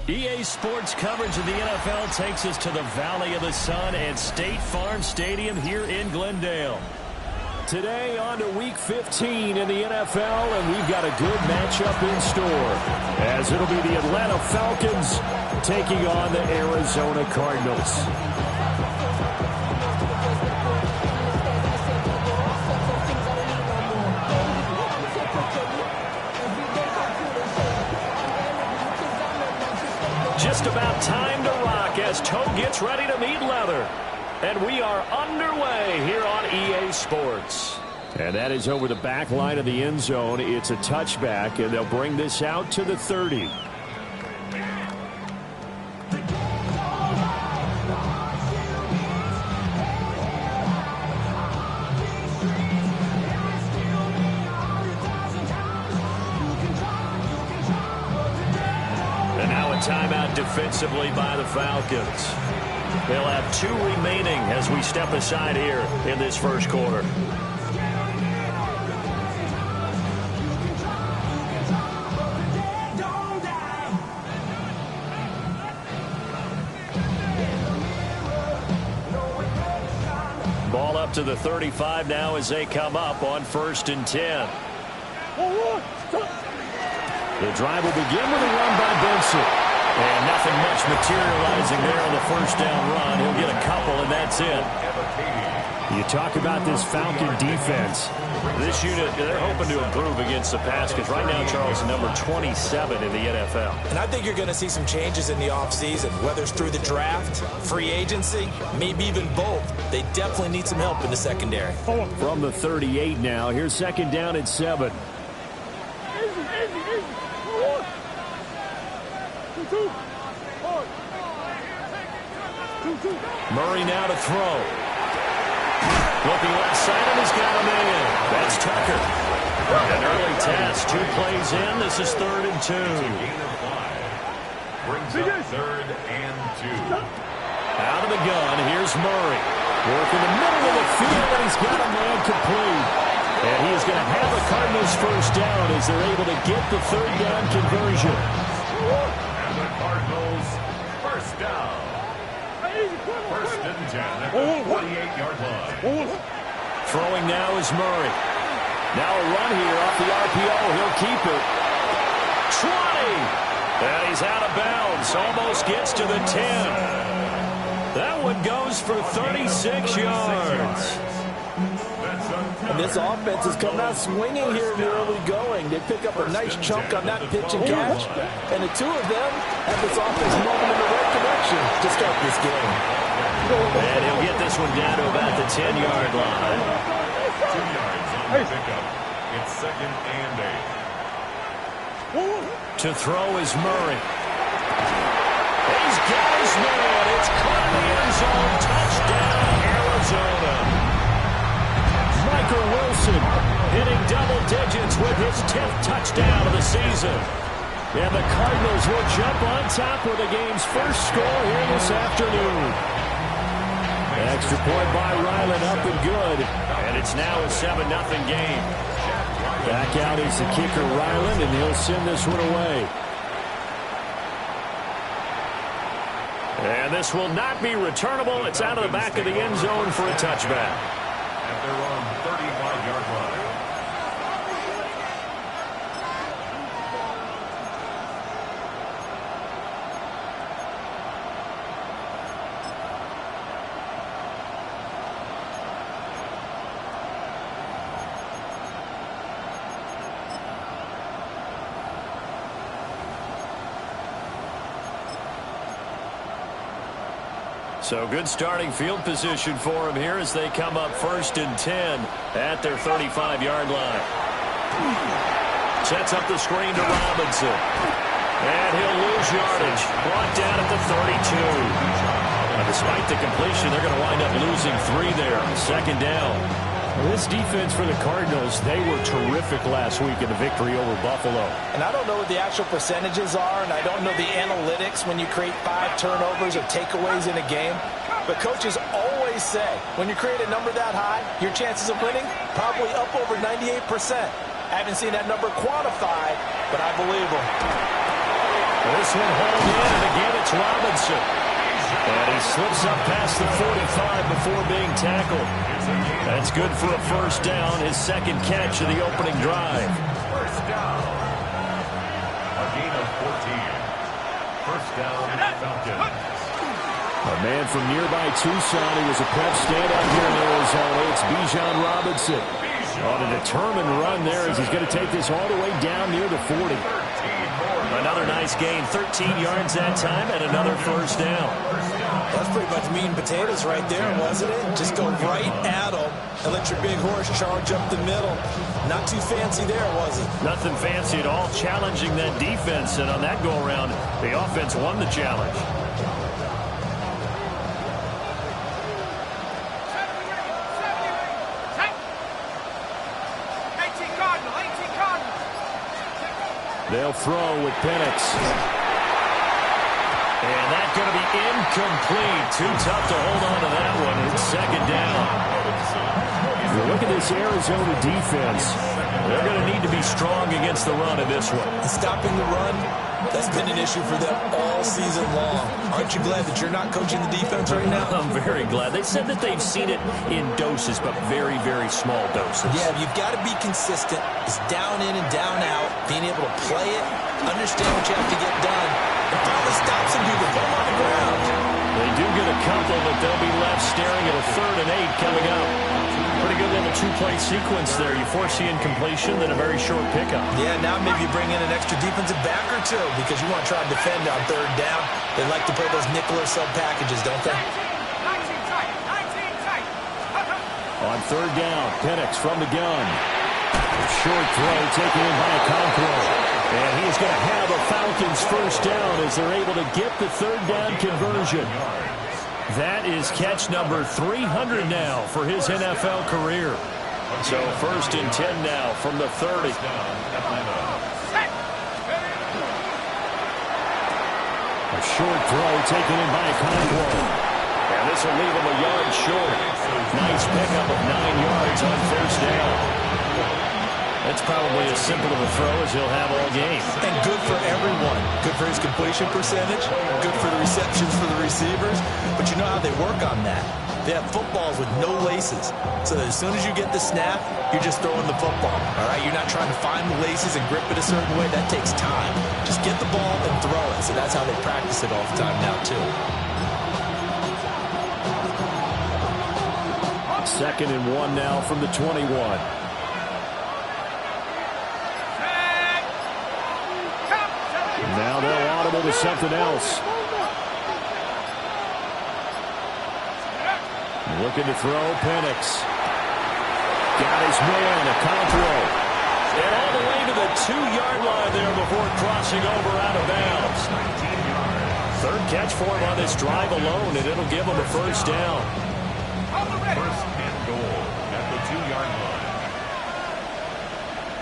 EA Sports coverage of the NFL takes us to the Valley of the Sun at State Farm Stadium here in Glendale. Today on to Week 15 in the NFL, and we've got a good matchup in store, as it'll be the Atlanta Falcons taking on the Arizona Cardinals. Just about time to rock as toe gets ready to meet leather. And we are underway here on EA Sports. And that is over the back line of the end zone. It's a touchback, and they'll bring this out to the 30. Timeout defensively by the Falcons. They'll have 2 remaining as we step aside here in this first quarter. Ball up to the 35 now as they come up on 1st and 10. The drive will begin with a run by Benson. And nothing much materializing there on the first down run. He'll get a couple, and that's it. You talk about this Falcon defense. This unit, they're hoping to improve against the pass because right now, Charles, number 27 in the NFL. And I think you're going to see some changes in the offseason, whether it's through the draft, free agency, maybe even both. They definitely need some help in the secondary. From the 38 now, here's 2nd down and 7. Murray now to throw. Looking left side, and he's got a man. That's Tucker. An early test. 2 plays in. This is 3rd and 2. Brings up 3rd and 2. Out of the gun, here's Murray. Working the middle of the field, and he's got a man complete. And he is going to have the Cardinals first down as they're able to get the 3rd down conversion. And the Cardinals first down. 1st and 10 at the 28-yard line. Throwing now is Murray. Now a run here off the RPO. He'll keep it. 20. And he's out of bounds. Almost gets to the 10. That one goes for 36 yards. And this offense is coming out swinging here in the early going. They pick up a nice chunk on that pitch and catch. And the 2 of them have this offense moving in the right direction to start this game. And he'll get this one down to about the 10-yard line. 2 yards on the pickup. It's 2nd and 8. To throw is Murray. He's got his man. It's caught in the end zone. Touchdown, Arizona. Michael Wilson hitting double digits with his 10th touchdown of the season. And the Cardinals will jump on top with the game's first score here this afternoon. Extra point by Ryland, up and good. And it's now a 7-0 game. Back out is the kicker, Ryland, and he'll send this one away. And this will not be returnable. It's out of the back of the end zone for a touchback. At their own 35-yard line. So good starting field position for him here as they come up 1st and 10 at their 35-yard line. Sets up the screen to Robinson. And he'll lose yardage. Brought down at the 32. Now, despite the completion, they're going to wind up losing 3 there. 2nd down. Well, this defense for the Cardinals, they were terrific last week in the victory over Buffalo. And I don't know what the actual percentages are, and I don't know the analytics when you create 5 turnovers or takeaways in a game. But coaches always say, when you create a number that high, your chances of winning probably up over 98%. I haven't seen that number quantified, but I believe them. This one hauled in, and again it's Robinson. And he slips up past the 45 before being tackled. That's good for a first down, his second catch of the opening drive. First down. A gain of 14. First down, Falcons. A man from nearby Tucson who was a prep standout here in Arizona. It's Bijan Robinson. On a determined run there as he's going to take this all the way down near the 40. Another nice gain, 13 yards that time, and another first down. That's pretty much meat and potatoes right there, wasn't it? Just go right at them and let your big horse charge up the middle. Not too fancy there, was it? Nothing fancy at all, challenging that defense, and on that go-around, the offense won the challenge. They'll throw with Penix. And that's going to be incomplete. Too tough to hold on to that one. It's second down. You look at this Arizona defense. They're going to need to be strong against the run in this one. Stopping the run, that's been an issue for them all season long. Aren't you glad that you're not coaching the defense right now? I'm very glad. They said that they've seen it in doses, but very, very small doses. Yeah, you've got to be consistent. It's down in and down out, being able to play it, understand what you have to get done, and finally stop some people, put them on the ground. They do get a couple, but they'll be left staring at a 3rd and 8 coming up. Pretty good little two-play sequence there. You force the incompletion, then a very short pickup. Yeah, now maybe you bring in an extra defensive back or two because you want to try to defend on 3rd down. They like to play those nickel or sub packages, don't they? 19 tight. On 3rd down, Penix from the gun. Short throw taken in by Okonkwo. And he's going to have a Falcons first down as they're able to get the 3rd down conversion. That is catch number 300 now for his NFL career. So 1st and 10 now from the 30. A short throw taken in by Okonkwo. And this will leave him a yard short. Nice pickup of 9 yards on first down. That's probably as simple of a throw as he'll have all game. And good for everyone. Good for his completion percentage. Good for the receptions for the receivers. But you know how they work on that. They have footballs with no laces. So that as soon as you get the snap, you're just throwing the football. All right? You're not trying to find the laces and grip it a certain way. That takes time. Just get the ball and throw it. So that's how they practice it all the time now, too. 2nd and 1 now from the 21. Now they'll audible to something else. Looking to throw, Penix. Got his man, Okonkwo. And all the way to the 2-yard line there before crossing over out of bounds. 3rd catch for him on this drive alone, and it'll give him a first down. First and goal at the 2-yard line.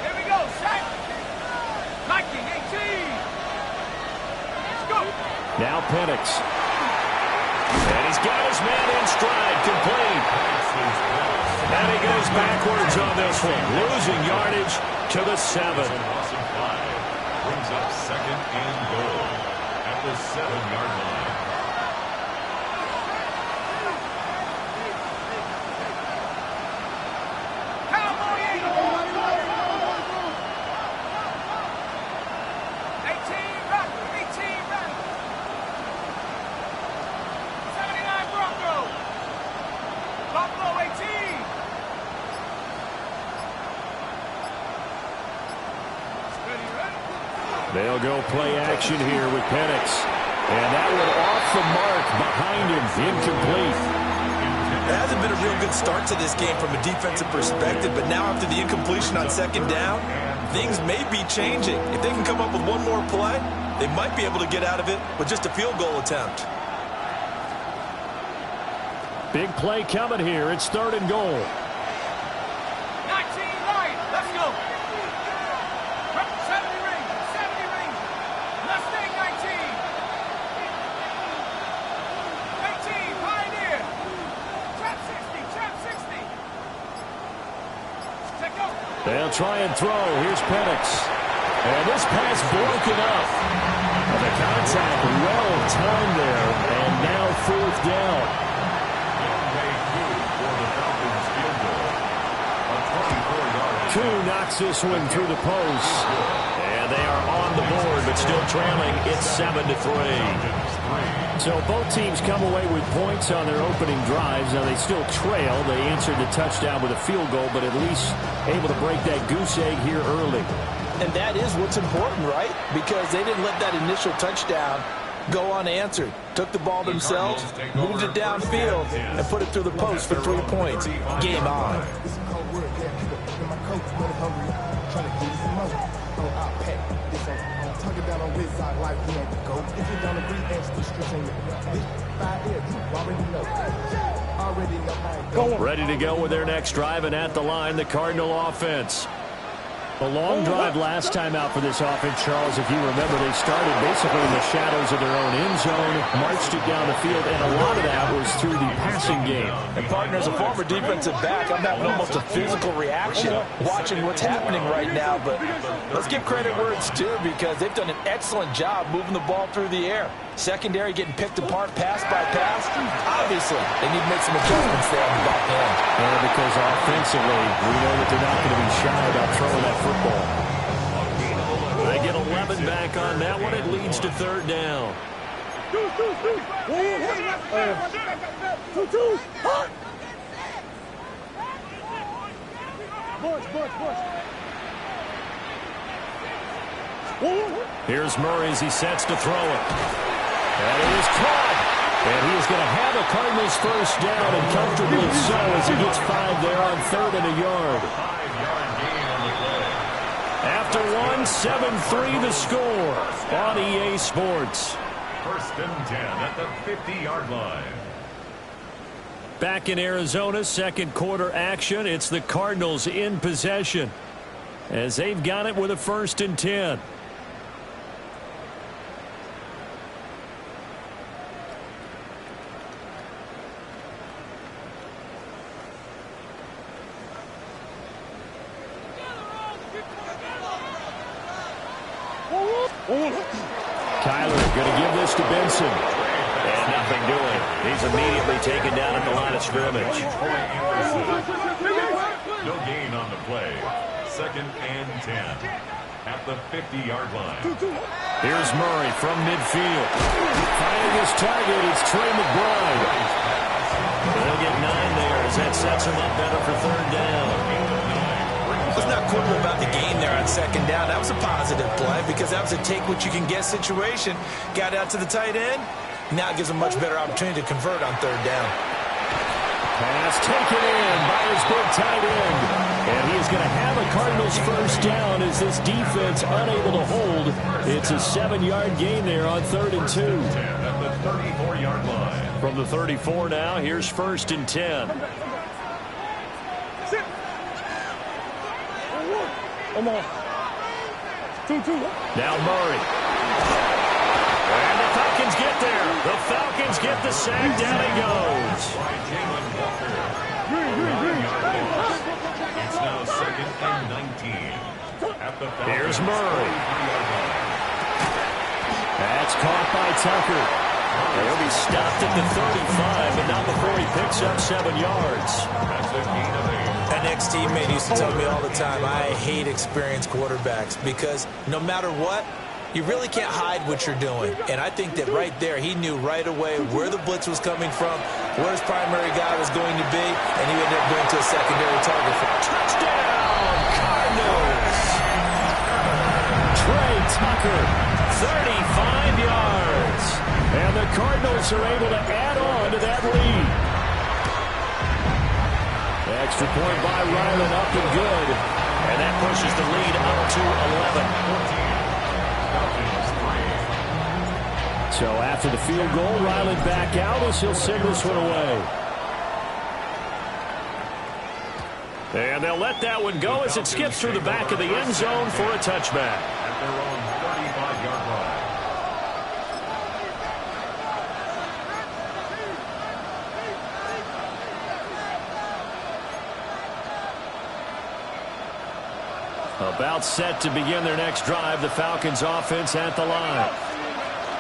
Here we go, set. 19, 18. Let's go. Now Penix. And he's got his man in stride, complete. And he goes backwards on this one, losing yardage to the 7. Brings up 2nd and goal at the 7-yard line. They'll go play action here with Penix. And that one off the mark behind him, incomplete. It hasn't been a real good start to this game from a defensive perspective, but now after the incompletion on 2nd down, things may be changing. If they can come up with one more play, they might be able to get out of it with just a field goal attempt. Big play coming here. It's 3rd and goal. 19 right. Let's go. 70 ring. 70 ring. Mustang 19. 18. Pioneer. Trap 60. Trap 60. Check go. They'll try and throw. Here's Penix. And this pass broken up. And the contact well timed there. And now 4th down. Koo knocks this one through the post. And they are on the board, but still trailing. It's 7-3. So both teams come away with points on their opening drives. Now they still trail. They answered the touchdown with a field goal, but at least able to break that goose egg here early. And that is what's important, right? Because they didn't let that initial touchdown go unanswered. Took the ball themselves, moved it downfield, and put it through the post for 3 points. Game on. Ready to go with their next drive, and at the line, the Cardinal offense. A long drive last time out for this offense, Charles. If you remember, they started basically in the shadows of their own end zone, marched it down the field, and a lot of that was through the passing game. And, partner, as a former defensive back, I'm having almost a physical reaction watching what's happening right now. But let's give credit where it's due, because they've done an excellent job moving the ball through the air. Secondary getting picked apart pass by pass. Obviously, they need to make some adjustments there on the back end. And because offensively, we know that they're not going to be shy about throwing that football. They get 11 back on that one. It leads to 3rd down. Here's Murray as he sets to throw it. And it is caught. And he is going to have a Cardinals 1st down, and comfortably so, as he gets 5 there on 3rd and a yard. After 7-3 the score on EA Sports. 1st and 10 at the 50-yard line. Back in Arizona, 2nd quarter action. It's the Cardinals in possession as they've got it with a 1st and 10. Kyler going to give this to Benson. And nothing doing. He's immediately taken down at the line of scrimmage. No gain on the play. 2nd and 10 at the 50-yard line. Here's Murray from midfield. Finding his target, it's Trey McBride. They'll get 9 there as that sets him up better for 3rd down. Let's not quibble about the game there on 2nd down. That was a positive play because that was a take-what-you-can-get situation. Got out to the tight end. Now it gives him a much better opportunity to convert on 3rd down. Pass taken in by his big tight end. And he is going to have a Cardinals 1st down as this defense unable to hold. It's a 7-yard gain there on 3rd and 2. At the 34-yard line. From the 34 now, here's 1st and 10. Come on. 2-2. Now Murray. And the Falcons get there. The Falcons get the sack. Down he goes. It's now 2nd and 19. At the Here's Murray. That's caught by Tucker. He'll be stopped at the 35, but not before he picks up 7 yards. That's a gain of 8. An ex-teammate used to tell me all the time, I hate experienced quarterbacks because no matter what, you really can't hide what you're doing. And I think that right there, he knew right away where the blitz was coming from, where his primary guy was going to be, and he ended up going to a secondary target. Touchdown, Cardinals! Trey Tucker, 35 yards. And the Cardinals are able to add on to that lead. Extra point by Ryland, up and good. And that pushes the lead up to 11. So after the field goal, Ryland back out as he'll send this one away. And they'll let that one go as it skips through the back of the end zone for a touchback. At their own 35-yard line. About set to begin their next drive, the Falcons offense at the line.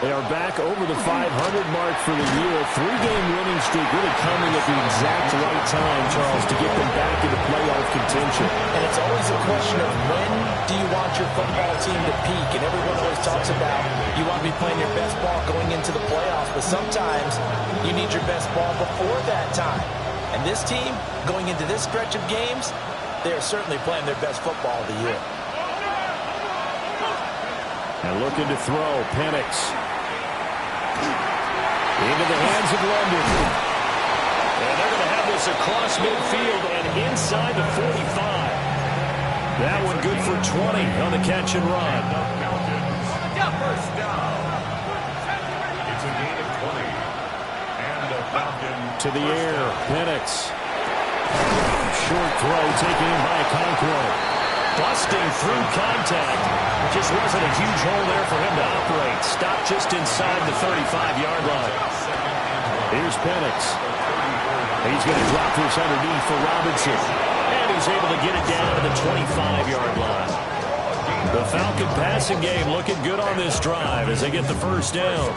They are back over the 500 mark for the year. A 3-game winning streak really coming at the exact right time, Charles, to get them back into playoff contention. And it's always a question of when do you want your football team to peak? And everyone always talks about you want to be playing your best ball going into the playoffs, but sometimes you need your best ball before that time. And this team, going into this stretch of games, they are certainly playing their best football of the year. And looking to throw, Penix. Into the hands of London. And they're going to have this across midfield and inside the 45. That one good for 20 on the catch and run. First down. It's a gain of 20. And the Falcons to the air, Penix. Short throw taken in by Conqueror. Busting through contact. Just wasn't a huge hole there for him to operate. Stopped just inside the 35-yard line. Here's Penix. He's going to drop this underneath for Robinson. And he's able to get it down to the 25-yard line. The Falcon passing game looking good on this drive as they get the first down.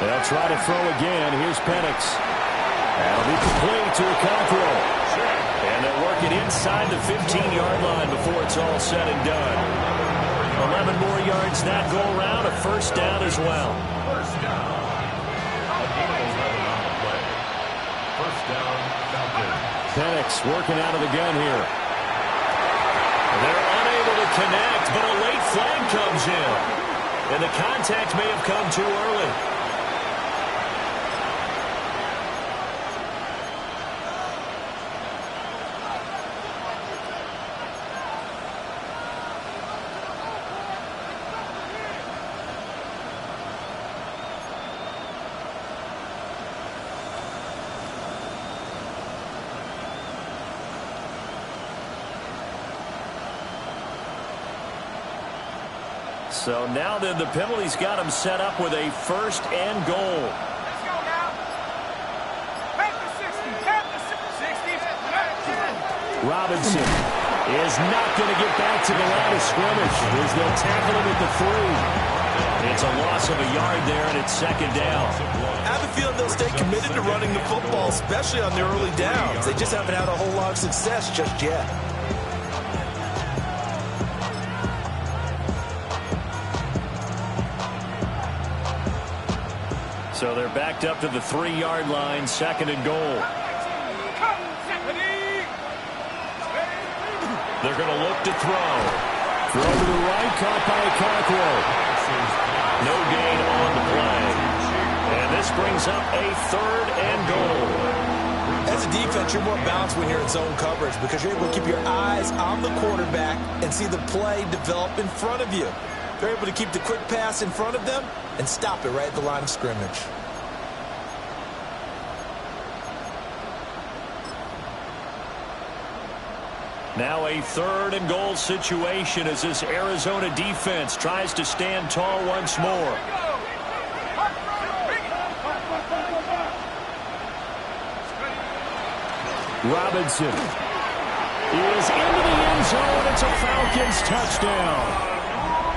They'll try to throw again. Here's Penix. That'll be complete to Conqueror. And they'll work it inside the 15-yard line before it's all said and done. 11 more yards that go around. A first down as well. First down. First down, Falcons. Penix working out of the gun here. They're unable to connect, but a late flag comes in. And the contact may have come too early. So now then the penalty's got him set up with a first and goal. Let's go now. Back to 60. Back to 60. Robinson is not going to get back to the line of scrimmage as they'll tackle him at the 3. It's a loss of a yard there, and it's second down. I have a feeling they'll stay committed to running the football, especially on their early downs. They just haven't had a whole lot of success just yet. So they're backed up to the 3-yard line, second and goal. They're going to look to throw. Throw to the right, caught by Conqueror. No gain on the play. And this brings up a third and goal. As a defense, you're more balanced when you're in zone coverage because you're able to keep your eyes on the quarterback and see the play develop in front of you. They're able to keep the quick pass in front of them and stop it right at the line of scrimmage. Now a third and goal situation as this Arizona defense tries to stand tall once more. Robinson is into the end zone. It's a Falcons touchdown.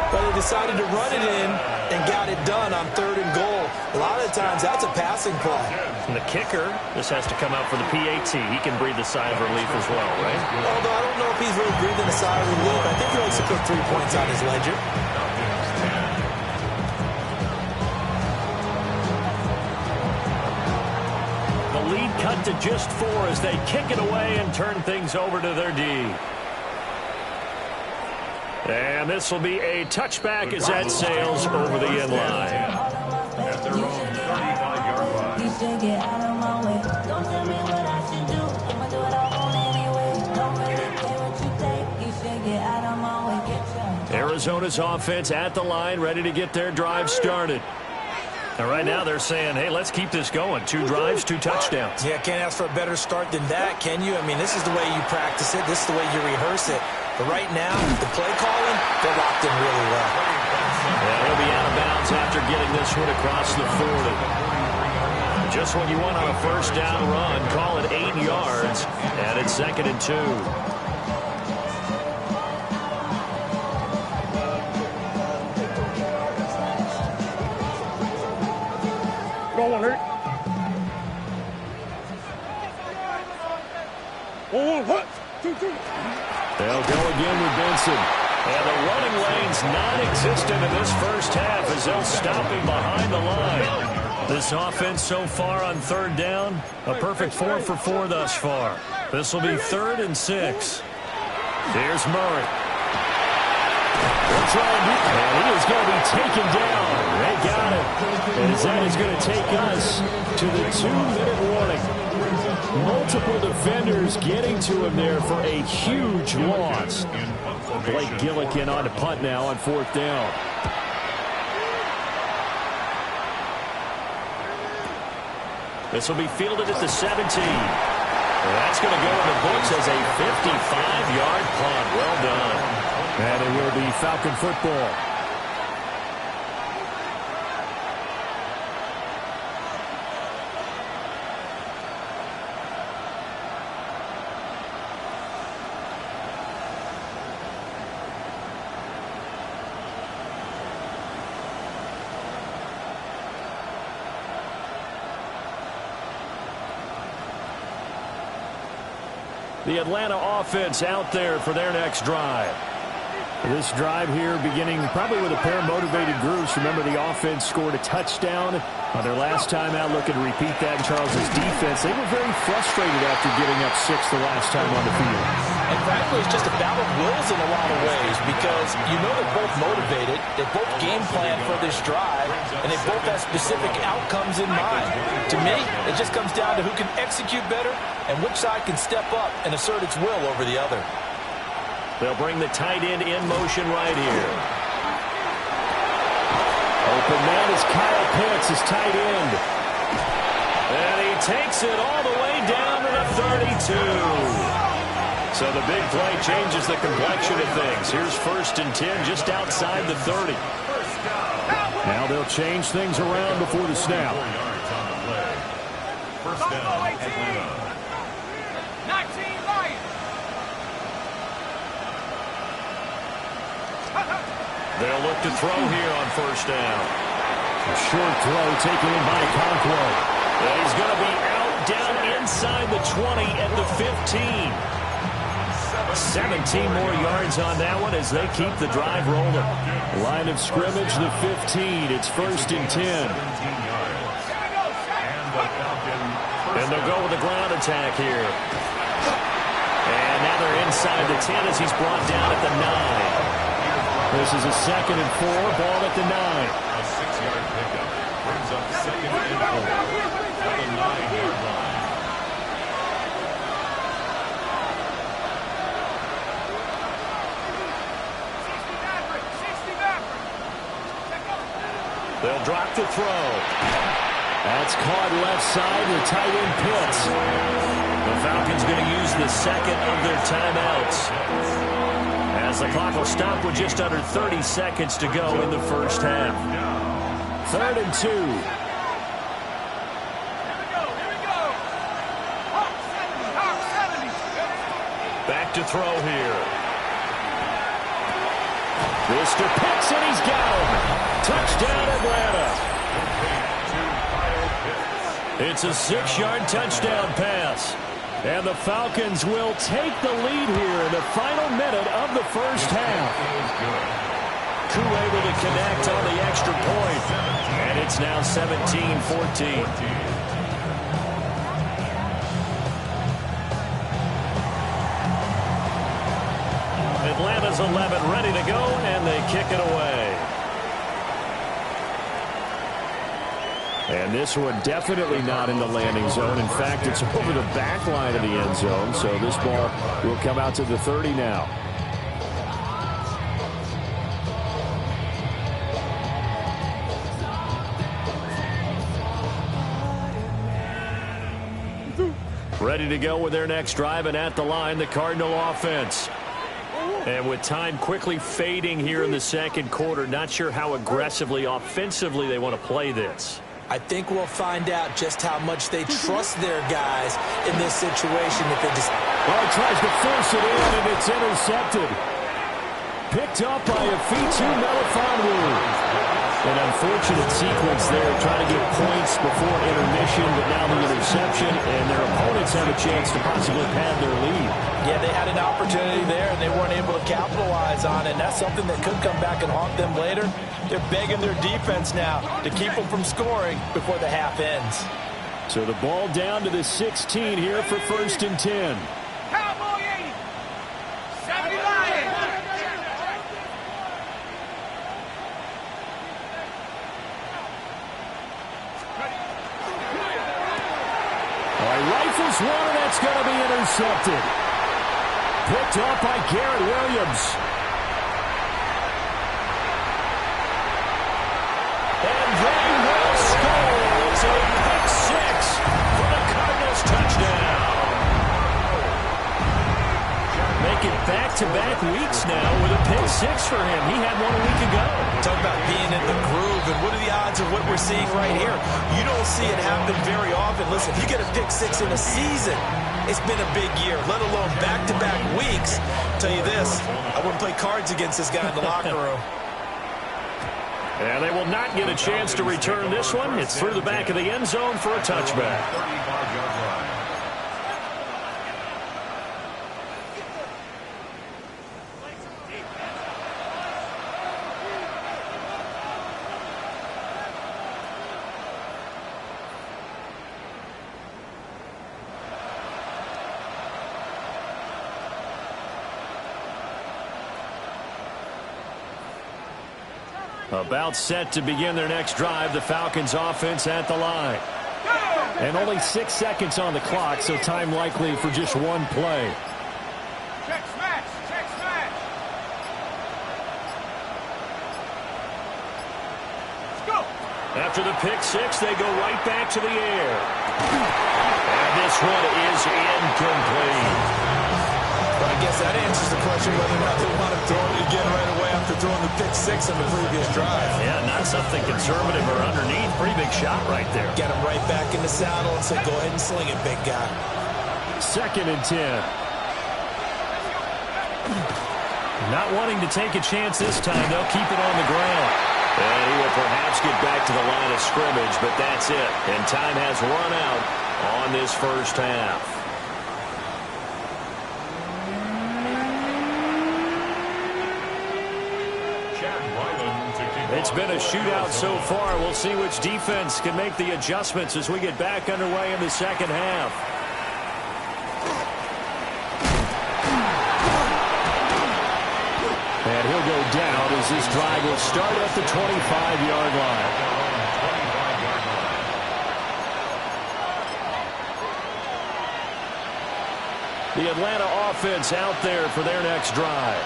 But they decided to run it in and got it done on third and goal. A lot of the times, that's a passing play. And the kicker, this has to come out for the PAT. He can breathe a sigh of relief as well, right? Although I don't know if he's really breathing a sigh of relief. I think he likes to put 3 points on his ledger. The lead cut to just 4 as they kick it away and turn things over to their D. And this will be a touchback as that sails over the end line. At their own 35-yard line. You should get out of my way. Don't tell me what I should do. I'ma do what I want anyway. Don't really care what you think. You should get out of my way. Get your Arizona's offense at the line, ready to get their drive started. And right now they're saying, hey, let's keep this going. 2 drives, 2 touchdowns. Yeah, can't ask for a better start than that, can you? I mean, this is the way you practice it. This is the way you rehearse it. But right now, the play calling, they're locked in really well. Yeah, he'll be out of bounds after getting this one across the 40. Just what you want on a first down run. Call it 8 yards, and it's 2nd and 2. Go on, Eric. They'll go again with Benson. And the running lane's non-existent in this first half as they'll stop him behind the line. This offense so far on 3rd down, a perfect 4 for 4 thus far. This will be 3rd and 6. Here's Murray. They'll try and he is going to be taken down. They got him. And that is going to take us to the 2-minute warning. Multiple defenders getting to him there for a huge loss. Blake Gillikin on to punt now on 4th down. This will be fielded at the 17. That's going to go in the books as a 55-yard punt. Well done. And it will be Falcon football. The Atlanta offense out there for their next drive. This drive here beginning probably with a pair of motivated groups. Remember, the offense scored a touchdown on their last time out, looking to repeat that in Charles's defense. They were very frustrated after giving up 6 the last time on the field. And frankly, it's just a battle of wills in a lot of ways because you know they're both motivated, they both game plan for this drive, and they both have specific outcomes in mind. To me, it just comes down to who can execute better and which side can step up and assert its will over the other. They'll bring the tight end in motion right here. Open man is Kyle Pitts, his tight end. And he takes it all the way down to the 32. So the big play changes the complexion of things. Here's 1st and 10 just outside the 30. Now they'll change things around before the snap. First down, Atlanta. 19 Lions. They'll look to throw here on 1st down. A short throw taken in by Conquo. And he's going to be out down inside the 20 at the 15. 17 more yards on that one as they keep the drive rolling. Line of scrimmage, the 15. It's 1st and 10. And they'll go with the ground attack here. And now they're inside the 10 as he's brought down at the 9. This is a 2nd and 4, ball at the 9. A 6-yard pickup brings up 2nd and 4 at the 9-yard line. They'll drop the throw. That's caught left side with tight end Pitts. The Falcons going to use the 2nd of their timeouts, as the clock will stop with just under 30 seconds to go in the first half. 3rd and 2. Here we go. Hawk 70. Back to throw here. Mr. Pitts, and he's got him. Touchdown, Atlanta. It's a 6-yard touchdown pass. And the Falcons will take the lead here in the final minute of the first half. Koo able to connect on the extra point. And it's now 17-14. Atlanta's 11 ready to go, and they kick it away. And this one definitely not in the landing zone. In fact, it's over the back line of the end zone. So this ball will come out to the 30 now. Ready to go with their next drive, and at the line, the Cardinal offense. And with time quickly fading here in the second quarter, not sure how aggressively, offensively they want to play this. I think we'll find out just how much they trust their guys in this situation if they just... Well, he tries to force it in, and it's intercepted. Picked up by a Fitu Melifonwu. An unfortunate sequence there, trying to get points before intermission, but now the interception, and their opponents have a chance to possibly pad their lead. Yeah, they had an opportunity there, and they weren't able to capitalize on it, and that's something that could come back and haunt them later. They're begging their defense now to keep them from scoring before the half ends. So the ball down to the 16 here for 1st and 10. Cowboy 80. 70 Lions. Rifles one, and that's going to be intercepted. Picked up by Garrett Williams. And they will score. It's a pick six for the Cardinals touchdown. Make it back-to-back weeks now with a pick six for him. He had one a week ago. Talk about being in the groove, and what are the odds of what we're seeing right here? You don't see it happen very often. Listen, if you get a pick six in a season, it's been a big year, let alone back-to-back weeks. I'll tell you this, I wouldn't play cards against this guy in the locker room. And they will not get a chance to return this one. It's through the back of the end zone for a touchback. About set to begin their next drive, the Falcons offense at the line. And only 6 seconds on the clock, so time likely for just one play. Check smash. Check smash. Let's go. After the pick six, they go right back to the air. And this one is incomplete. But I guess that answers the question whether or not they want to throw it again right away after throwing the pick six on the previous drive. Yeah, not something conservative or underneath. Pretty big shot right there. Get him right back in the saddle and say, go ahead and sling it, big guy. 2nd and 10. Not wanting to take a chance this time. They'll keep it on the ground. And he will perhaps get back to the line of scrimmage, but that's it. And time has run out on this first half. It's been a shootout so far. We'll see which defense can make the adjustments as we get back underway in the second half. And he'll go down as this drive will start at the 25-yard line. The Atlanta offense out there for their next drive.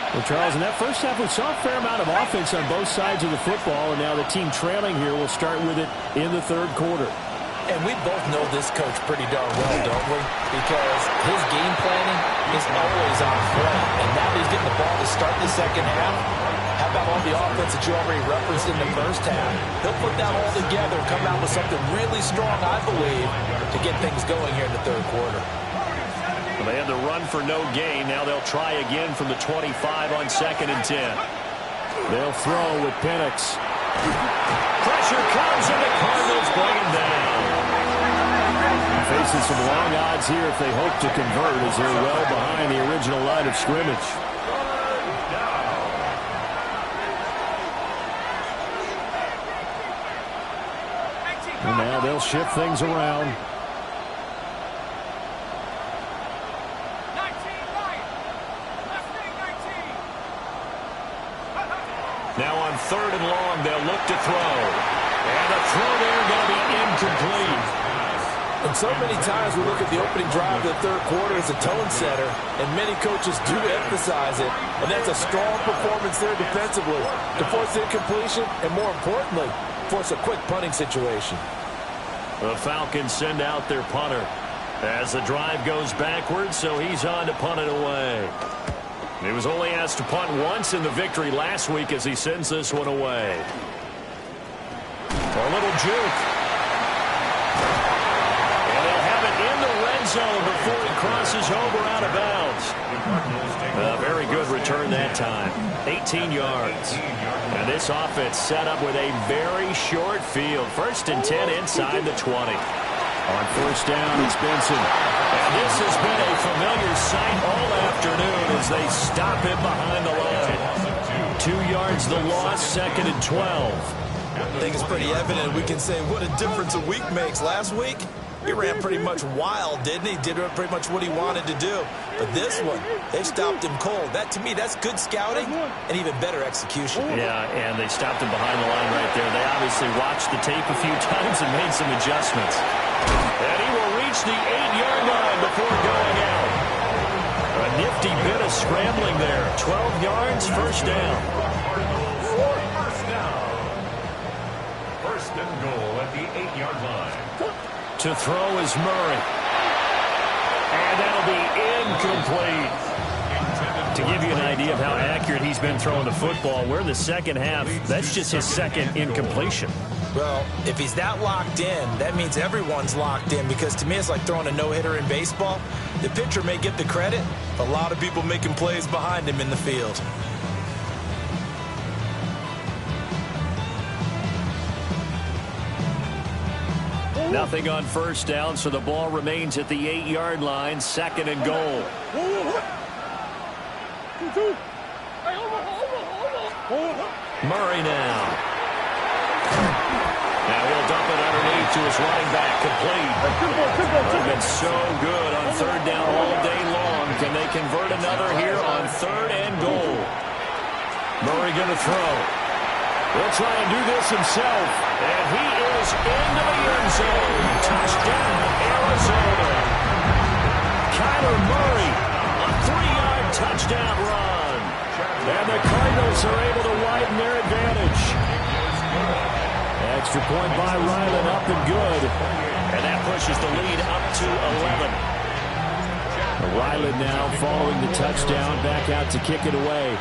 Well, Charles, in that first half, we saw a fair amount of offense on both sides of the football, and now the team trailing here will start with it in the third quarter. And we both know this coach pretty darn well, don't we? Because his game planning is always on point. And now that he's getting the ball to start the second half, how about all the offense that you already referenced in the first half? He'll put that all together and come out with something really strong, I believe, to get things going here in the third quarter. Well, they had the run for no gain. Now they'll try again from the 25 on 2nd and 10. They'll throw with Penix. Pressure comes, and the Cardinals bring him down. Facing some long odds here if they hope to convert, as they're well behind the original line of scrimmage. And now they'll shift things around. Now on 3rd and long, they'll look to throw. And the throw there going to be incomplete. And so many times we look at the opening drive of the third quarter as a tone setter, and many coaches do emphasize it. And that's a strong performance there defensively to force incompletion and, more importantly, force a quick punting situation. The Falcons send out their punter as the drive goes backwards, so he's on to punt it away. He was only asked to punt once in the victory last week as he sends this one away. A little juke. And they'll have it in the red zone before it crosses over out of bounds. A very good return that time. 18 yards. And this offense set up with a very short field. 1st and 10 inside the 20. On 1st down, it's Benson. And this has been a familiar sight all afternoon as they stop him behind the line. 2 yards the loss, 2nd and 12. I think it's pretty evident we can say what a difference a week makes. Last week, he ran pretty much wild, didn't he? Did pretty much what he wanted to do. But this one, they stopped him cold. That, to me, that's good scouting and even better execution. Yeah, and they stopped him behind the line right there. They obviously watched the tape a few times and made some adjustments. And he will reach the 8-yard line before going out. A nifty bit of scrambling there. 12 yards, 1st down. First down. 1st and goal at the 8-yard line. To throw is Murray. And that'll be incomplete. To give you an idea of how accurate he's been throwing the football, we're in the 2nd half. That's just his 2nd incompletion. Well, if he's that locked in, that means everyone's locked in, because to me it's like throwing a no-hitter in baseball. The pitcher may get the credit, but a lot of people making plays behind him in the field. Nothing on 1st down, so the ball remains at the 8-yard line, 2nd and goal. Murray now. Now he'll dump it underneath to his running back, complete. They've been so good on 3rd down all day long. Can they convert another here on 3rd and goal? Murray going to throw. He'll try and do this himself. And he is into the end zone. Touchdown, Arizona. Kyler Murray, a 3-yard touchdown run. And the Cardinals are able to widen their advantage. Extra point by Ryland, up and good. And that pushes the lead up to 11. Ryland now following the touchdown, back out to kick it away.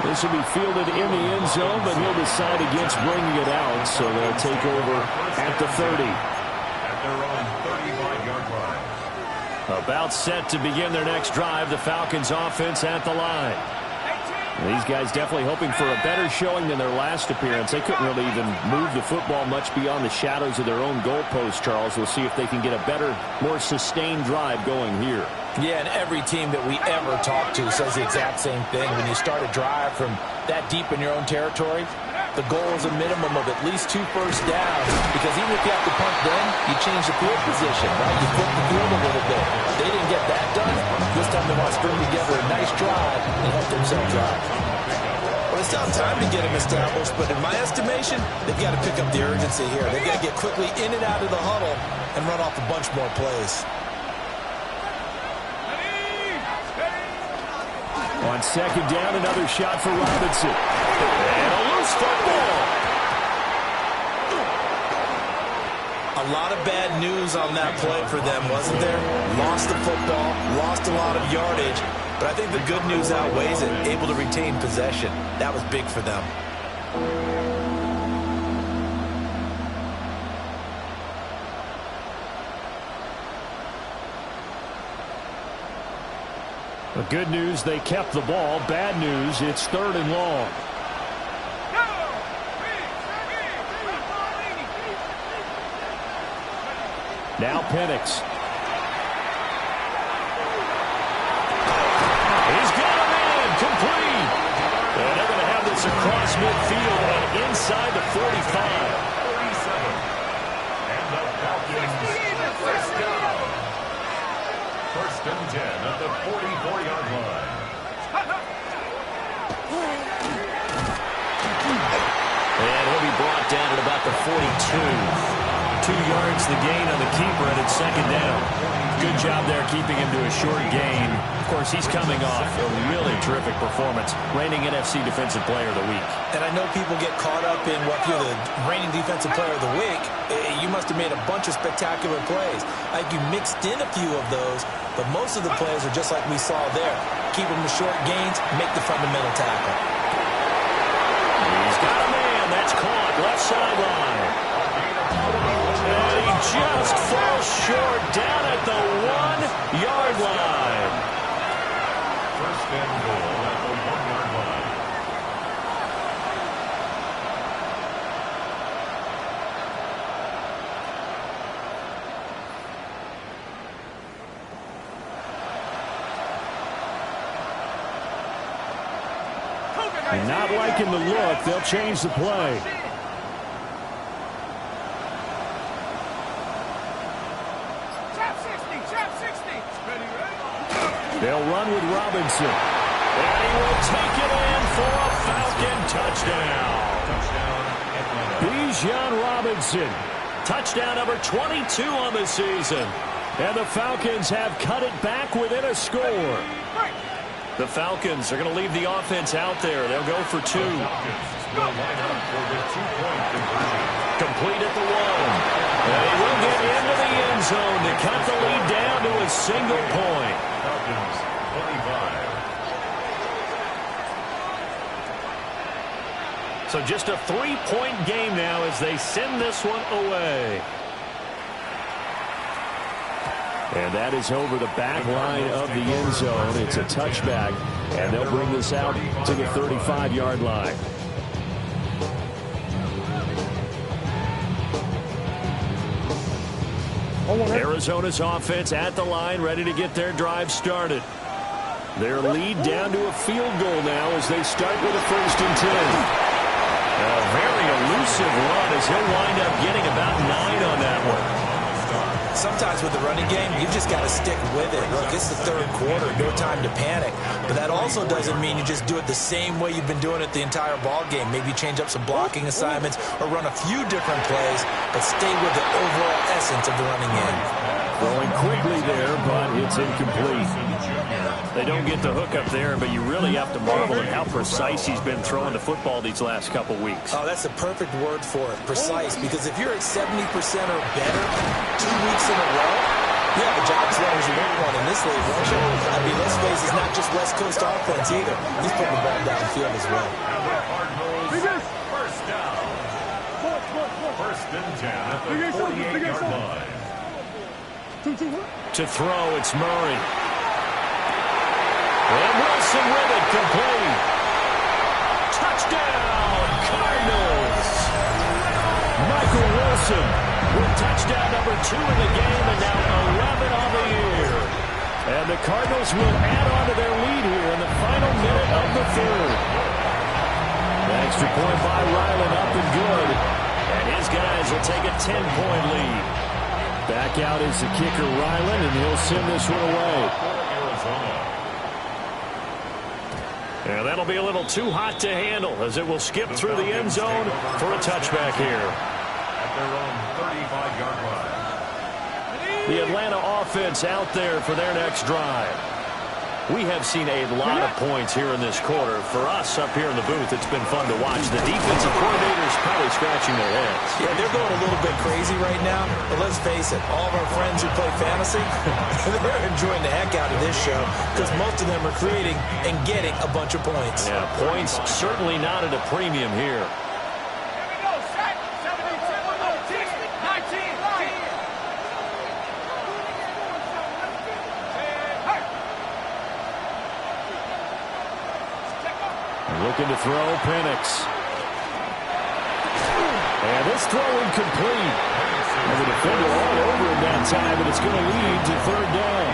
This will be fielded in the end zone, but he'll decide against bringing it out, so they'll take over at the 30. At their own 35-yard line. About set to begin their next drive, the Falcons offense at the line. These guys definitely hoping for a better showing than their last appearance. They couldn't really even move the football much beyond the shadows of their own goalpost, Charles. We'll see if they can get a better, more sustained drive going here. Yeah, and every team that we ever talk to says the exact same thing. When you start a drive from that deep in your own territory, the goal is a minimum of at least 2 first downs, because even if you have to punt then, you change the field position, right? You flip the field a little bit. They didn't get that done. This time they want to string together a nice drive and help themselves out. Well, it's not time to get them established, but in my estimation, they've got to pick up the urgency here. They've got to get quickly in and out of the huddle and run off a bunch more plays. On 2nd down, another shot for Robinson. And a loose football. A lot of bad news on that play for them, wasn't there? Lost the football, lost a lot of yardage, but I think the good news outweighs it. Able to retain possession. That was big for them. The good news, they kept the ball. Bad news, it's 3rd and long. Now Penix. He's got him in, complete. And they're going to have this across midfield and inside the 45. 47. And the Falcons first down. 1st and 10 at the 44-yard line. And he'll be brought down at about the 42. 2 yards the gain on the keeper, and it's 2nd down. Good job there keeping him to a short gain. Of course, he's coming off a really terrific performance, reigning NFC Defensive Player of the Week. And I know people get caught up in what you're the reigning Defensive Player of the Week. You must have made a bunch of spectacular plays. I think you mixed in a few of those, but most of the plays are just like we saw there. Keep them to short gains, make the fundamental tackle. It's caught left sideline. And he just falls short down at the 1-yard line. First and goal at the 1-yard line. Not liking the look. They'll change the play. They'll run with Robinson. And he will take it in for a Falcon touchdown. Bijan Robinson. Touchdown number 22 on the season. And the Falcons have cut it back within a score. The Falcons are going to leave the offense out there. They'll go for 2. Complete at the 1. And he will get into the end zone to cut the lead down to a single point. Falcons 25. So just a 3-point game now as they send this one away. And that is over the back line of the end zone. It's a touchback, and they'll bring this out to the 35-yard line. Arizona's offense at the line, ready to get their drive started. Their lead down to a field goal now as they start with a 1st and 10. A very elusive run as he'll wind up getting about 9 on that one. Sometimes with the running game, you've just got to stick with it. Look, it's the 3rd quarter, no time to panic. But that also doesn't mean you just do it the same way you've been doing it the entire ball game. Maybe change up some blocking assignments or run a few different plays, but stay with the overall essence of the running game. Throwing quickly there, but it's incomplete. They don't get the hook up there, but you really have to marvel at how precise he's been throwing the football these last couple weeks. Oh, that's the perfect word for it, precise, because if you're at 70% or better 2 weeks in a row, you have a job as long as you want one in this league, won't you? I mean, let's face it, it's not just West Coast offense either. He's putting the ball downfield as well. First down. First and 10 at the 48-yard line. To throw, it's Murray. And Wilson with it, complete. Touchdown, Cardinals. Michael Wilson with touchdown number 2 in the game and now 11 on the year. And the Cardinals will add on to their lead here in the final minute of the 3rd. The extra point by Ryland up and good. And his guys will take a 10-point lead. Back out is the kicker, Ryland, and he'll send this one away. And that'll be a little too hot to handle as it will skip through the end zone for a touchback here. At their own 35-yard line. The Atlanta offense out there for their next drive. We have seen a lot of points here in this quarter. For us up here in the booth, it's been fun to watch. The defensive coordinators probably scratching their heads. Yeah, they're going a little bit crazy right now. But let's face it, all of our friends who play fantasy, they're enjoying the heck out of this show because most of them are creating and getting a bunch of points. Yeah, points certainly not at a premium here. Looking to throw, Penix. And this throw incomplete. And the defender all over him that time, and it's going to lead to 3rd down.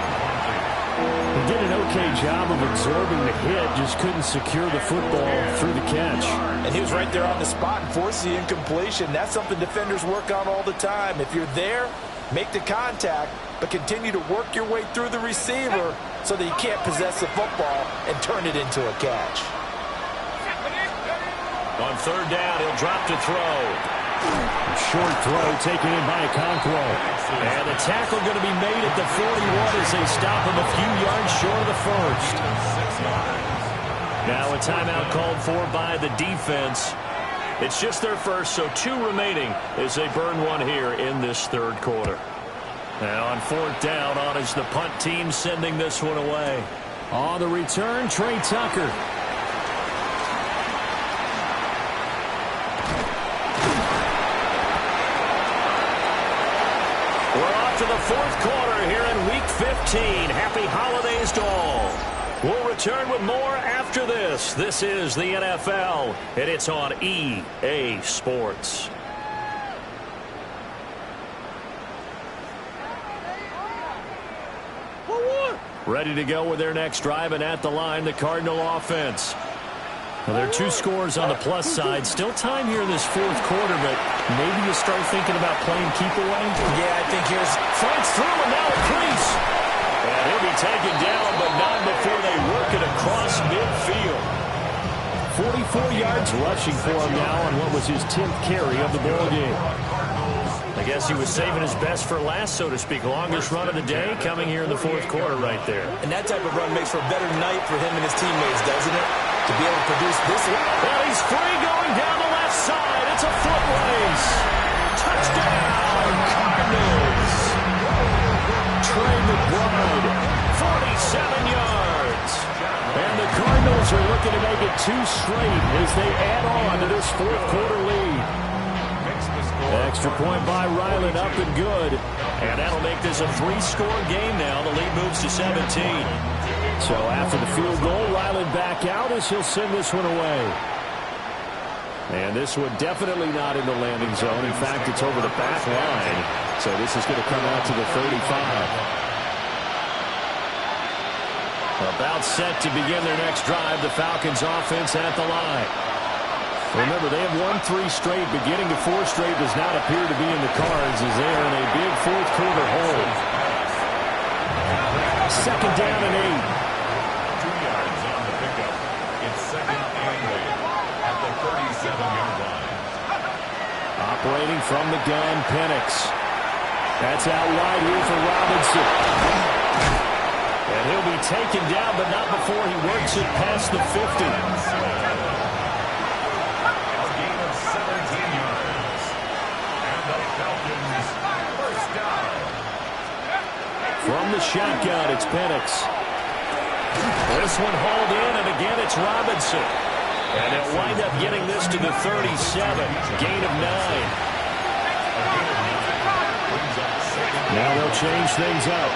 He did an okay job of absorbing the hit, just couldn't secure the football through the catch. And he was right there on the spot and forced the incompletion. That's something defenders work on all the time. If you're there, make the contact, but continue to work your way through the receiver so that you can't possess the football and turn it into a catch. On 3rd down, he'll drop to throw. Short throw taken in by Okonkwo. And the tackle going to be made at the 41 as they stop him a few yards short of the 1st. Now a timeout called for by the defense. It's just their first, so 2 remaining as they burn one here in this 3rd quarter. Now on 4th down, on is the punt team sending this one away. On the return, Trey Tucker. after the fourth quarter here in Week 15. Happy holidays to all. We'll return with more after this. This is the NFL, and it's on EA Sports. Ready to go with their next drive, and at the line, the Cardinal offense. Well, there are two scores on the plus side. Still time here in this fourth quarter, but maybe you start thinking about playing keep away. Yeah, I think here's... Fights through, and now a crease. And he'll be taken down, but not before they work it across midfield. 44 yards rushing for him now on what was his 10th carry of the ball game. I guess he was saving his best for last, so to speak. Longest run of the day coming here in the fourth quarter right there. And that type of run makes for a better night for him and his teammates, doesn't it? To be able to produce this. Well, he's free going down the left side. It's a foot race. Touchdown, Cardinals. Trey McBride, 47 yards. And the Cardinals are looking to make it 2 straight as they add on to this fourth quarter lead. Extra point by Ryland, up and good. And that'll make this a 3-score game now. The lead moves to 17. So after the field goal, Ryland back out as he'll send this one away. And this one definitely not in the landing zone. In fact, it's over the back line. So this is going to come out to the 35. About set to begin their next drive. The Falcons offense at the line. Remember, they have won 3 straight, but getting to 4 straight does not appear to be in the cards as they are in a big fourth quarter hole. Second down and 8. 2 yards on the pickup. It's second and 8 at the 37-yard line. Operating from the gun, Penix. That's out wide here for Robinson. And he'll be taken down, but not before he works it past the 50. From the shotgun, it's Penix. This one hauled in, and again it's Robinson. And they'll wind up getting this to the 37. Gain of 9. Now they'll change things up.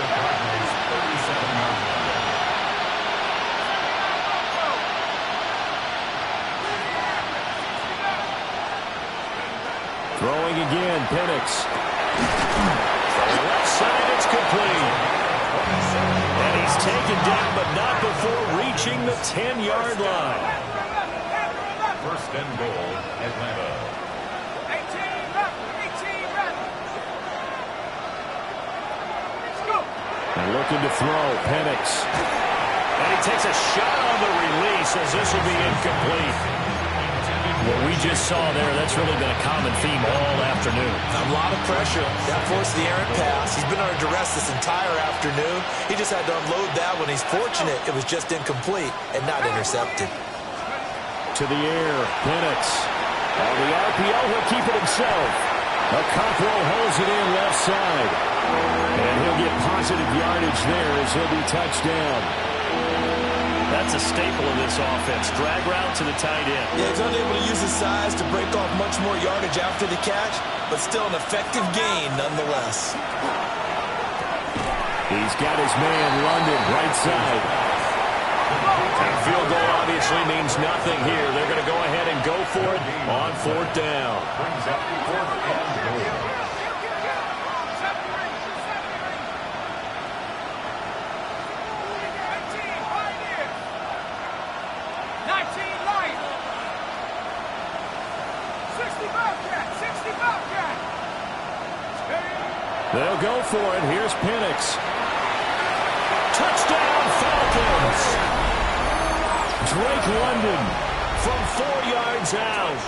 Throwing again, Penix. Left side, it's complete. And he's taken down, but not before reaching the 10-yard line. First and goal, Atlanta. 18 left. Let's go. And looking to throw, Penix. And he takes a shot on the release as this will be incomplete. What we just saw there, that's really been a common theme all afternoon. A lot of pressure. That forced the errant pass. He's been under duress this entire afternoon. He just had to unload that one. He's fortunate it was just incomplete and not intercepted. To the air, Penix. On the RPO, he'll keep it himself. Cockrell holds it in left side. And he'll get positive yardage there as he'll be touched down. That's a staple of this offense. Drag route to the tight end. Yeah, he's unable to use his size to break off much more yardage after the catch, but still an effective gain nonetheless. He's got his man, London, right side. And field goal obviously means nothing here. They're going to go ahead and go for it on 4th down. Brings up 4th and goal. They'll go for it. Here's Penix. Touchdown, Falcons. Drake London from 4 yards out.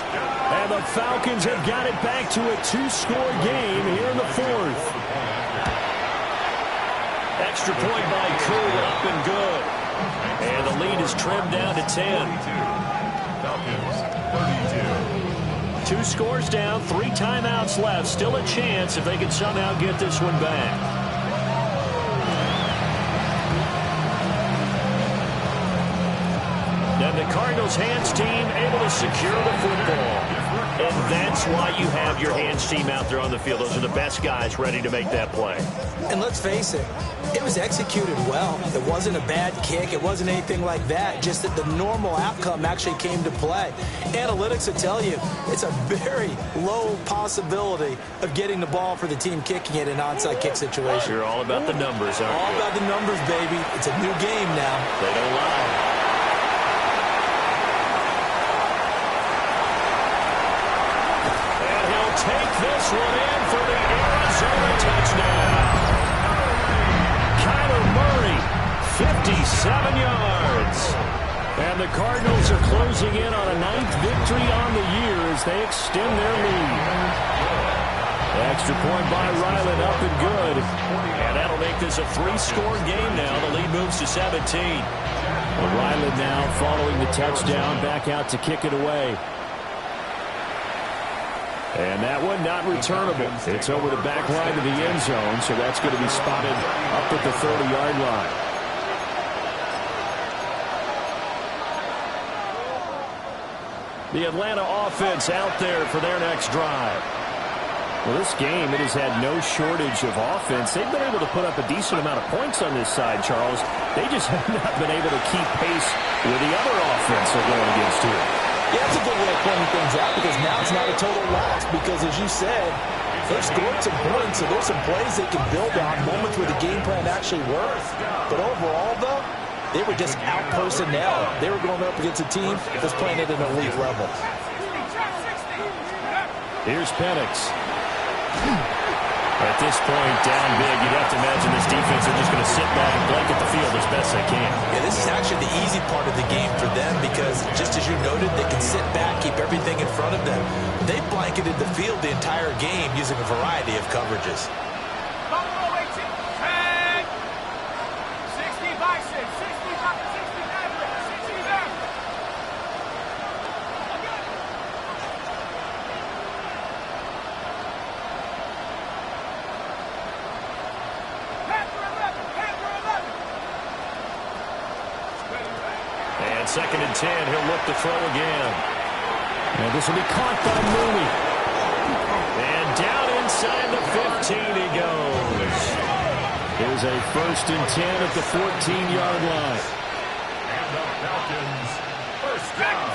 And the Falcons have got it back to a 2-score game here in the 4th. Extra point by Koo, up and good. And the lead is trimmed down to 10. Falcons, 32. 2 scores down, 3 timeouts left. Still a chance if they can somehow get this one back. And the Cardinals hands team able to secure the football. And that's why you have your hands team out there on the field. Those are the best guys ready to make that play. And let's face it, it was executed well. It wasn't a bad kick. It wasn't anything like that. Just that the normal outcome actually came to play. Analytics will tell you it's a very low possibility of getting the ball for the team kicking it in an onside kick situation. You're all about the numbers, aren't you? All about the numbers, baby. It's a new game now. They don't lie. Take this one in for the Arizona touchdown. Kyler Murray, 57 yards. And the Cardinals are closing in on a 9th victory on the year as they extend their lead. Extra point by Ryland, up and good. And that'll make this a 3-score game now. The lead moves to 17. Well, Ryland now following the touchdown, back out to kick it away. And that one not returnable. It's over the back line of the end zone, so that's going to be spotted up at the 30-yard line. The Atlanta offense out there for their next drive. Well, this game, it has had no shortage of offense. They've been able to put up a decent amount of points on this side, Charles. They just have not been able to keep pace with the other offense they're going against here. Yeah, that's a good way of pointing things out because now it's not a total loss because, as you said, they've scored some points, so there's some plays they can build on, moments where the game plan actually works. But overall, though, they were just out-personnel. They were going up against a team that's playing at an elite level. Here's Penix. At this point, down big, you'd have to imagine this defense are just going to sit back and blanket the field as best they can. Yeah, this is actually the easy part of the game for them because, just as you noted, they can sit back, keep everything in front of them. They blanketed the field the entire game using a variety of coverages. Buffalo 18, 10, 60 bison, 60 average, 60 average. And 2nd and 10, he'll look to throw again. And this will be caught by Mooney. And down inside the 15 he goes. Here's a 1st and 10 at the 14-yard line. And the Falcons, first down.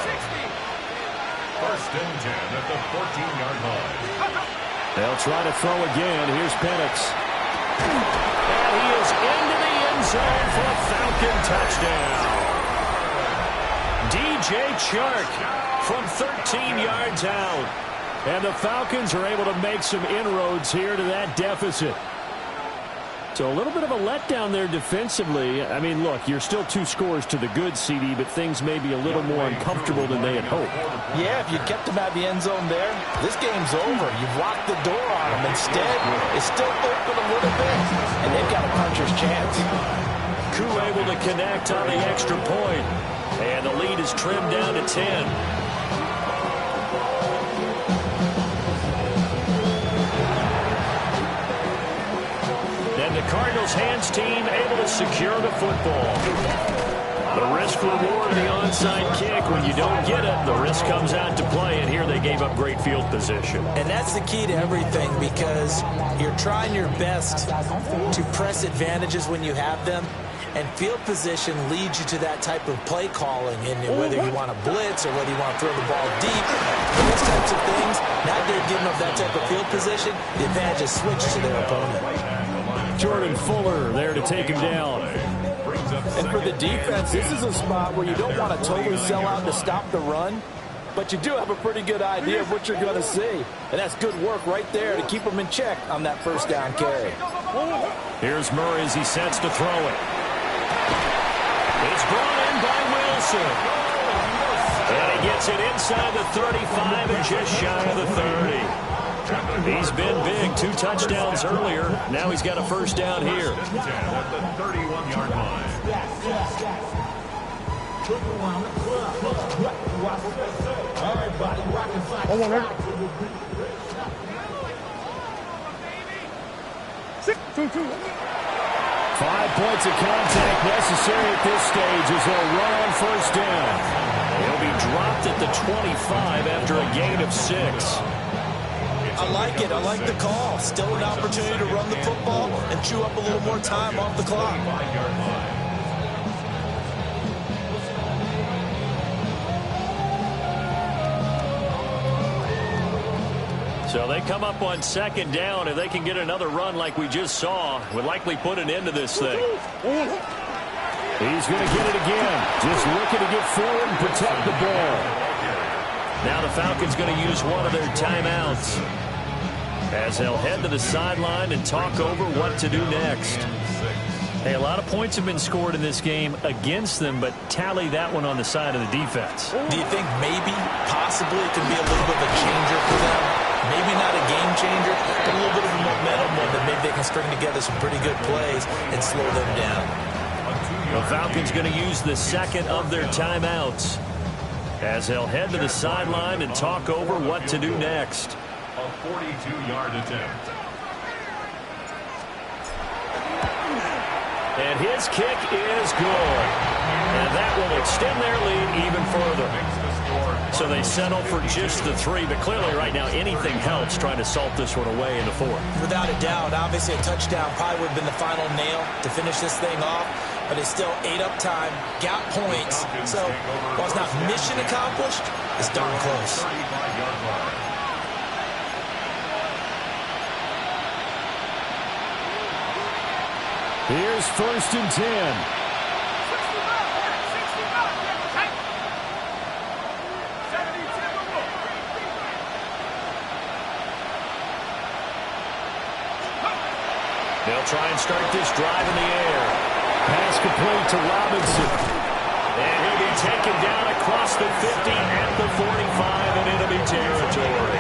1st and 10 at the 14-yard line. They'll try to throw again. Here's Penix. And he is into the end zone for a Falcon touchdown. DJ Chark from 13 yards out. And the Falcons are able to make some inroads here to that deficit. So a little bit of a letdown there defensively. I mean, look, you're still 2 scores to the good, CD, but things may be a little more uncomfortable than they had hoped. Yeah, if you kept them at the end zone there, this game's over. You've locked the door on them. Instead, it's still open a little bit, and they've got a puncher's chance. Koo able to connect on the extra point. And the lead is trimmed down to 10. And the Cardinals' hands team able to secure the football. The risk reward of the onside kick. When you don't get it, the risk comes out to play. And here they gave up great field position. And that's the key to everything because you're trying your best to press advantages when you have them. And field position leads you to that type of play calling, and whether you want to blitz or whether you want to throw the ball deep, those types of things. Now they're giving up that type of field position, the advantage is switched to their opponent. Jordan Fuller there to take him down. And for the defense, this is a spot where you don't want to totally sell out to stop the run, but you do have a pretty good idea of what you're going to see. And that's good work right there to keep them in check on that 1st down carry. Here's Murray as he sets to throw it. It's brought in by Wilson. And he gets it inside the 35 and just shy of the 30. He's been big. 2 touchdowns earlier. Now he's got a 1st down here. 10 at the 31-yard line. Two. 5 points of contact necessary at this stage as they'll run on 1st down. He'll be dropped at the 25 after a gain of 6. I like it. I like the call. Still an opportunity to run the football and chew up a little more time off the clock. So they come up on 2nd down. If they can get another run like we just saw, would likely put an end to this thing. He's going to get it again. Just looking to get forward and protect the ball. Now the Falcons going to use one of their timeouts as they'll head to the sideline and talk over what to do next. Hey, a lot of points have been scored in this game against them, but tally that one on the side of the defense. Do you think maybe, possibly, it could be a little bit of a changer for them? Maybe not a game changer, but a little bit of a momentum one that maybe they can string together some pretty good plays and slow them down. The Falcons going to use the 2nd of their timeouts as they'll head to the sideline and talk over what to do next. A 42-yard attempt. And his kick is good. And that will extend their lead even further. So they settle for just the 3, but clearly right now anything helps trying to salt this one away in the 4th. Without a doubt, obviously a touchdown probably would have been the final nail to finish this thing off, but it's still 8 up time, got points. So while it's not mission accomplished, it's darn close. Here's 1st and 10. They'll try and start this drive in the air. Pass complete to Robinson. And he'll be taken down across the 50 at the 45 and enemy territory.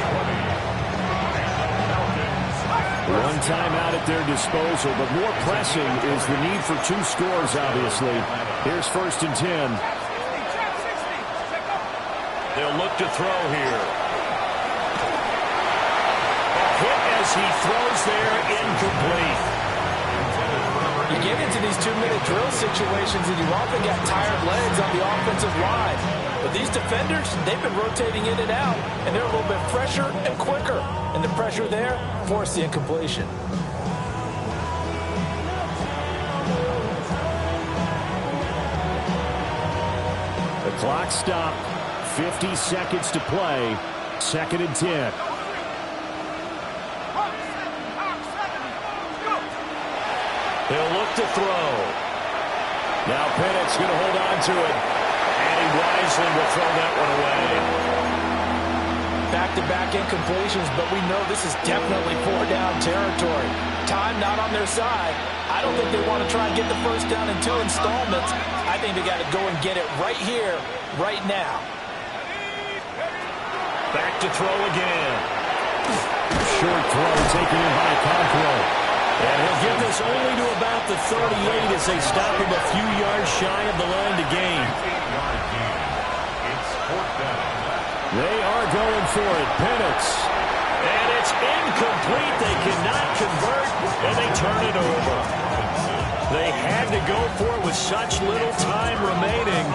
One timeout at their disposal, but more pressing is the need for 2 scores, obviously. Here's 1st and 10. They'll look to throw here. A hit as he throws there, incomplete. You get into these 2-minute drill situations and you often got tired legs on the offensive line. But these defenders, they've been rotating in and out, and they're a little bit fresher and quicker. And the pressure there forced the incompletion. The clock stopped. 50 seconds to play. 2nd and 10. He'll look to throw. Now Pennett's going to hold on to it. And he wisely will throw that one away. Back-to-back incompletions, but we know this is definitely 4-down territory. Time not on their side. I don't think they want to try and get the 1st down in 2 installments. I think they got to go and get it right here, right now. Back to throw again. Short throw taken in by Conklin. And he'll get this only to about the 38 as they stop him a few yards shy of the line to gain. They are going for it. Pennett's. And it's incomplete. They cannot convert, and they turn it over. They had to go for it with such little time remaining.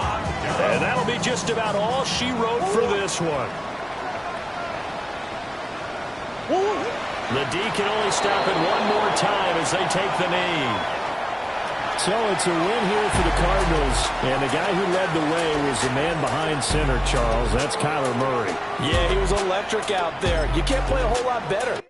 And that'll be just about all she wrote for this one. The D can only stop it one more time as they take the knee. So it's a win here for the Cardinals. And the guy who led the way was the man behind center, Charles. That's Kyler Murray. Yeah, he was electric out there. You can't play a whole lot better.